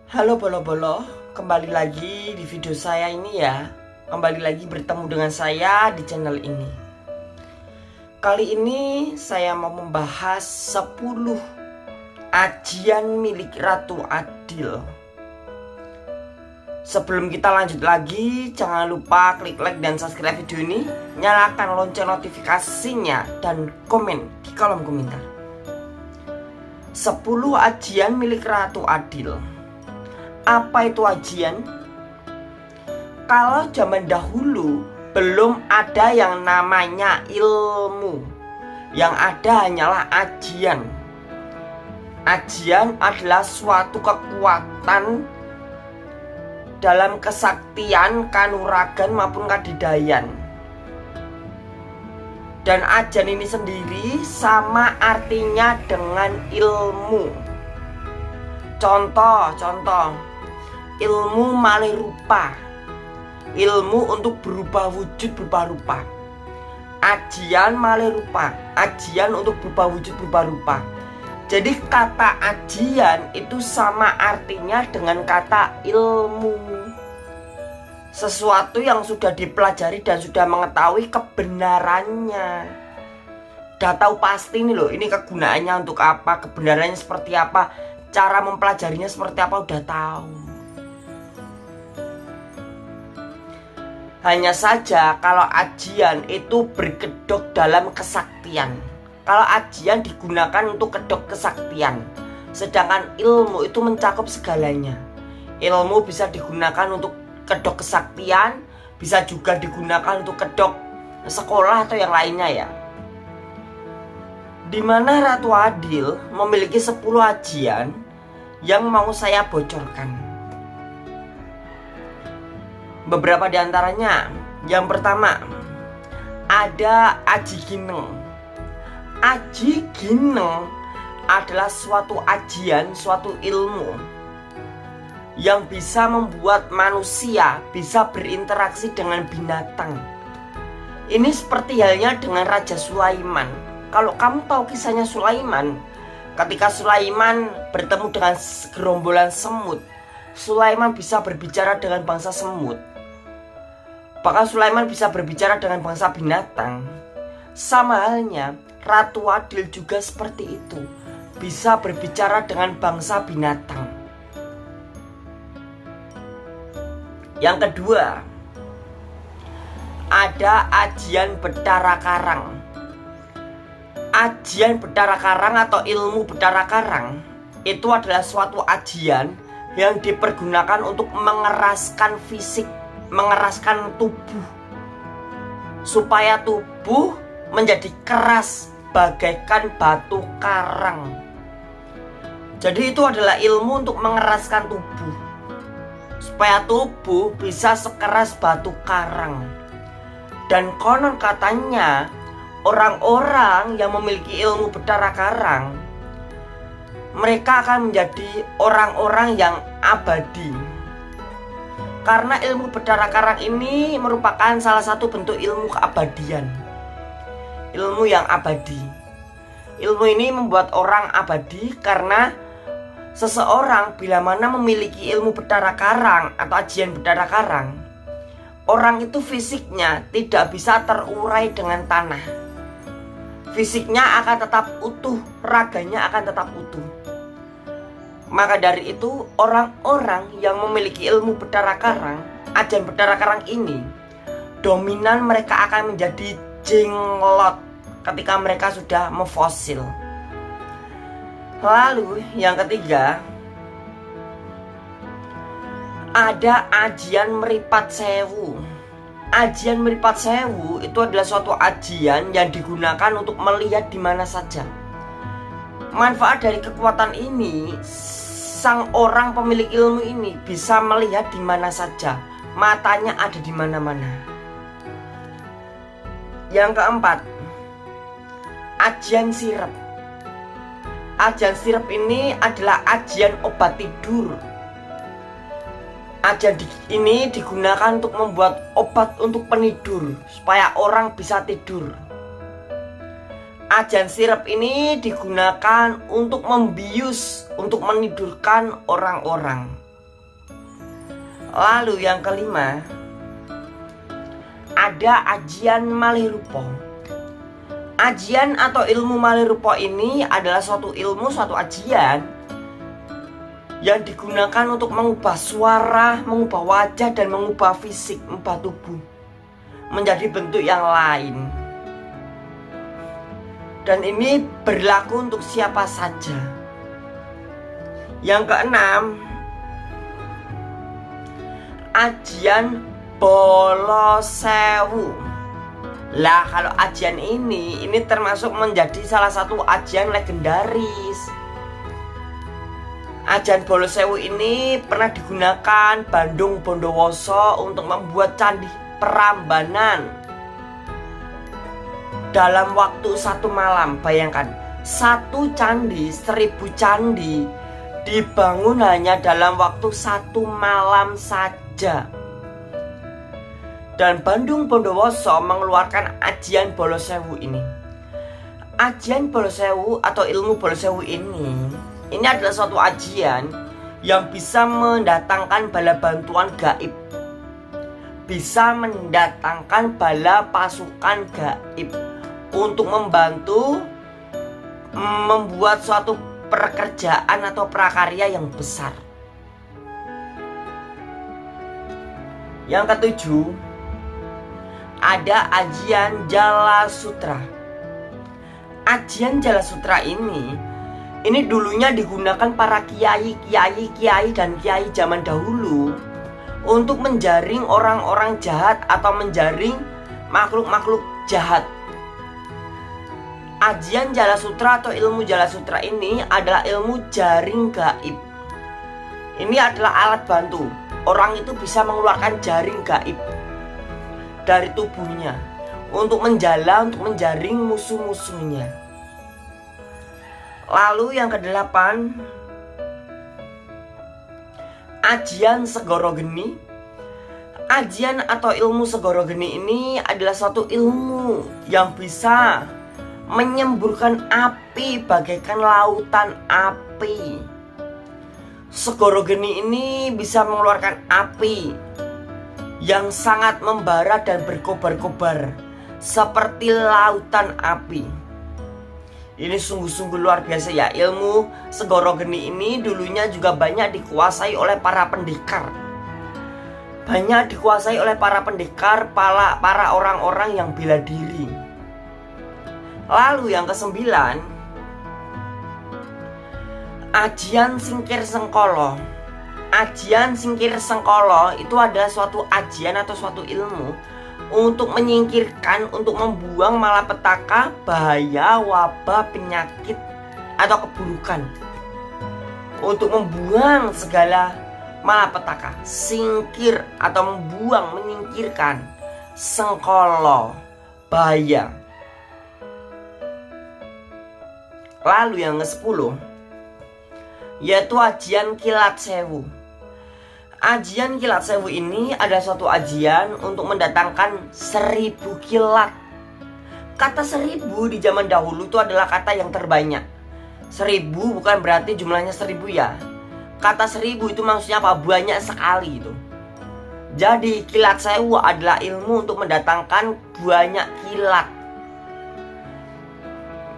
Halo bolo-bolo, kembali lagi di video saya ini ya. Kembali lagi bertemu dengan saya di channel ini. Kali ini saya mau membahas 10 ajian milik Ratu Adil. Sebelum kita lanjut lagi, jangan lupa klik like dan subscribe video ini, nyalakan lonceng notifikasinya, dan komen di kolom komentar. 10 ajian milik Ratu Adil. Apa itu ajian? Kalau zaman dahulu belum ada yang namanya ilmu. Yang ada hanyalah ajian. Ajian adalah suatu kekuatan dalam kesaktian, kanuragan maupun kadidayan. Dan ajian ini sendiri sama artinya dengan ilmu. Contoh ilmu malih rupa, ilmu untuk berubah wujud berubah rupa. Ajian malih rupa, ajian untuk berubah wujud berubah rupa. Jadi kata ajian itu sama artinya dengan kata ilmu. Sesuatu yang sudah dipelajari dan sudah mengetahui kebenarannya. Udah tahu pasti nih loh, ini kegunaannya untuk apa, kebenarannya seperti apa, cara mempelajarinya seperti apa, udah tahu. Hanya saja kalau ajian itu berkedok dalam kesaktian. Kalau ajian digunakan untuk kedok kesaktian, sedangkan ilmu itu mencakup segalanya. Ilmu bisa digunakan untuk kedok kesaktian, bisa juga digunakan untuk kedok sekolah atau yang lainnya ya. Dimana Ratu Adil memiliki 10 ajian yang mau saya bocorkan. Beberapa diantaranya. Yang pertama, ada Aji Gineng. Aji Gineng adalah suatu ajian, suatu ilmu yang bisa membuat manusia bisa berinteraksi dengan binatang. Ini seperti halnya dengan Raja Sulaiman. Kalau kamu tahu kisahnya Sulaiman, ketika Sulaiman bertemu dengan gerombolan semut, Sulaiman bisa berbicara dengan bangsa semut. Bahkan Sulaiman bisa berbicara dengan bangsa binatang. Sama halnya Ratu Adil juga seperti itu, bisa berbicara dengan bangsa binatang. Yang kedua, ada ajian Betara Karang. Ajian Betara Karang atau ilmu Betara Karang itu adalah suatu ajian yang dipergunakan untuk mengeraskan fisik, mengeraskan tubuh, supaya tubuh menjadi keras bagaikan batu karang. Jadi itu adalah ilmu untuk mengeraskan tubuh, supaya tubuh bisa sekeras batu karang. Dan konon katanya orang-orang yang memiliki ilmu Betara Karang, mereka akan menjadi orang-orang yang abadi. Karena ilmu Betara Karang ini merupakan salah satu bentuk ilmu keabadian. Ilmu yang abadi. Ilmu ini membuat orang abadi karena seseorang bila mana memiliki ilmu Betara Karang atau ajian Betara Karang, orang itu fisiknya tidak bisa terurai dengan tanah. Fisiknya akan tetap utuh, raganya akan tetap utuh. Maka dari itu orang-orang yang memiliki ilmu Betara Karang, ajian Betara Karang ini, dominan mereka akan menjadi jenglot ketika mereka sudah memfosil. Lalu yang ketiga, ada ajian Meripat Sewu. Ajian Meripat Sewu itu adalah suatu ajian yang digunakan untuk melihat di mana saja. Manfaat dari kekuatan ini, sang orang pemilik ilmu ini bisa melihat di mana saja, matanya ada di mana-mana. Yang keempat, ajian sirep. Ajian sirep ini adalah ajian obat tidur. Ajian ini digunakan untuk membuat obat untuk penidur, supaya orang bisa tidur. Ajian sirep ini digunakan untuk membius, untuk menidurkan orang-orang. Lalu yang kelima, ada ajian Malirupa. Ajian atau ilmu Malirupa ini adalah suatu ilmu, suatu ajian yang digunakan untuk mengubah suara, mengubah wajah, dan mengubah fisik, mengubah tubuh menjadi bentuk yang lain. Dan ini berlaku untuk siapa saja. Yang keenam, ajian Bala Sewu. Lah kalau ajian ini termasuk menjadi salah satu ajian legendaris. Ajian Bala Sewu ini pernah digunakan Bandung Bondowoso untuk membuat candi Prambanan dalam waktu 1 malam. Bayangkan, 1 candi, 1000 candi dibangun hanya dalam waktu 1 malam saja. Dan Bandung Bondowoso mengeluarkan ajian Bala Sewu ini. Ajian Bala Sewu atau ilmu Bala Sewu ini adalah suatu ajian yang bisa mendatangkan bala bantuan gaib, bisa mendatangkan bala pasukan gaib untuk membantu membuat suatu pekerjaan atau prakarya yang besar. Yang ketujuh, ada ajian Jala Sutra. Ajian Jala Sutra ini dulunya digunakan para kiai dan kiai zaman dahulu untuk menjaring orang-orang jahat atau menjaring makhluk-makhluk jahat. Ajian Jala Sutra atau ilmu Jala Sutra ini adalah ilmu jaring gaib. Ini adalah alat bantu. Orang itu bisa mengeluarkan jaring gaib dari tubuhnya untuk menjaring musuh-musuhnya. Lalu yang kedelapan, ajian Segoro Geni. Ajian atau ilmu Segoro Geni ini adalah suatu ilmu yang bisa menyemburkan api bagaikan lautan api. Segoro Geni ini bisa mengeluarkan api yang sangat membara dan berkobar-kobar seperti lautan api. Ini sungguh-sungguh luar biasa ya. Ilmu Segoro Geni ini dulunya juga banyak dikuasai oleh para pendekar. Banyak dikuasai oleh para pendekar, para orang-orang yang bela diri. Lalu yang kesembilan, ajian Singkir Sengkolo. Ajian Singkir Sengkolo itu adalah suatu ajian atau suatu ilmu untuk menyingkirkan, untuk membuang malapetaka, bahaya, wabah, penyakit, atau keburukan. Untuk membuang segala malapetaka, singkir atau membuang, menyingkirkan, sengkolo, bahaya. Lalu yang ke-10, yaitu ajian Kilat Sewu. Ajian Kilat Sewu ini adalah suatu ajian untuk mendatangkan 1000 kilat. Kata 1000 di zaman dahulu itu adalah kata yang terbanyak. 1000 bukan berarti jumlahnya 1000 ya. Kata 1000 itu maksudnya apa? Banyak sekali itu. Jadi Kilat Sewu adalah ilmu untuk mendatangkan banyak kilat.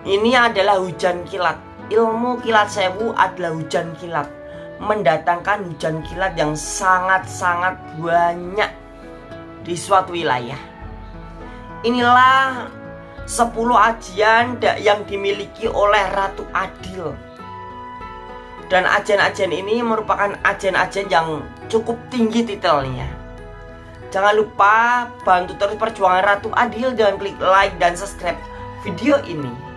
Ini adalah hujan kilat. Ilmu Kilat Sewu adalah hujan kilat, mendatangkan hujan kilat yang sangat-sangat banyak di suatu wilayah. Inilah 10 ajian yang dimiliki oleh Ratu Adil. Dan ajian-ajian ini merupakan ajian-ajian yang cukup tinggi titelnya. Jangan lupa bantu terus perjuangan Ratu Adil dengan klik like dan subscribe video ini.